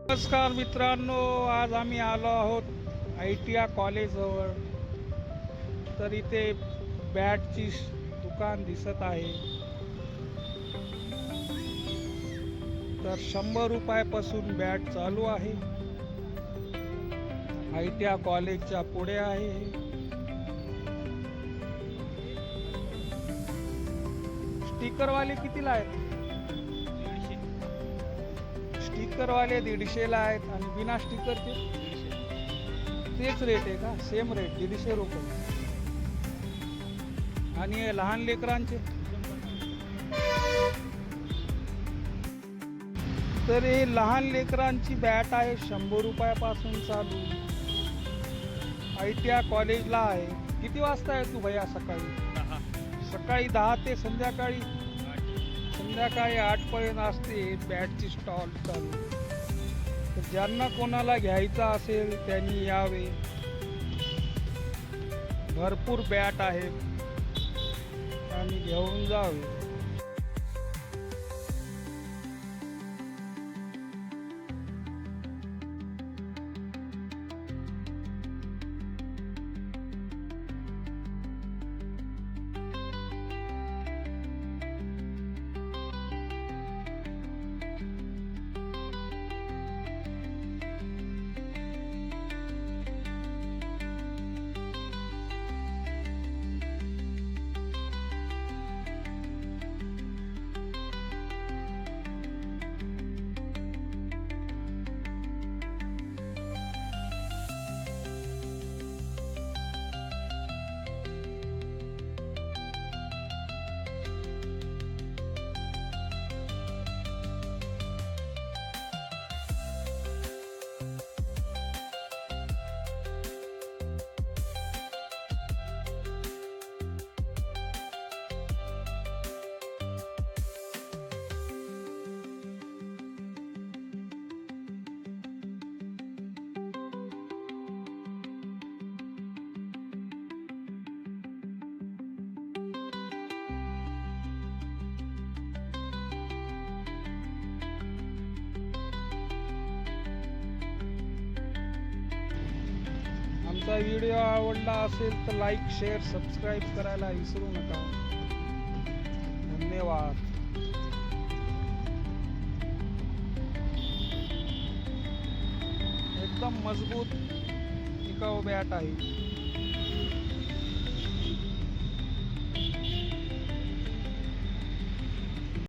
नमस्कार मित्रांनो, आज आम्ही आलो आहोत ITI कॉलेजजवळ. तर इथे बॅटची दुकान दिसत आहे. तर 100 रुपयापासून बॅट चालू आहे. ITI कॉलेजच्या पुढे आहे हे. स्टिकरवाले कितीला आहेत? स्टिकरवाले 150 ला आहेत आणि बिना स्टिकरचे तेच रेट आहे का? सेम रेट 150 रुपये. आणि हे लहान लेकरांचे तर हे लहान लेकरांची बॅट आहे 100 रुपयापासून चालू. ITI कॉलेजला आहे. किती वाजता आहे तू भैया? सकाळी 10 ते संध्याकाळी 8 पर्यंत असते बॅटची स्टॉल चालू. तर ज्यांना कोणाला घ्यायचा असेल त्यांनी यावे. भरपूर बॅट आहेत आणि घेऊन जावे. आमचा व्हिडिओ आवडला असेल तर लाईक, शेअर, सबस्क्राईब करायला विसरू नका. धन्यवाद. एकदम मजबूत टिकाऊ बॅट आहे.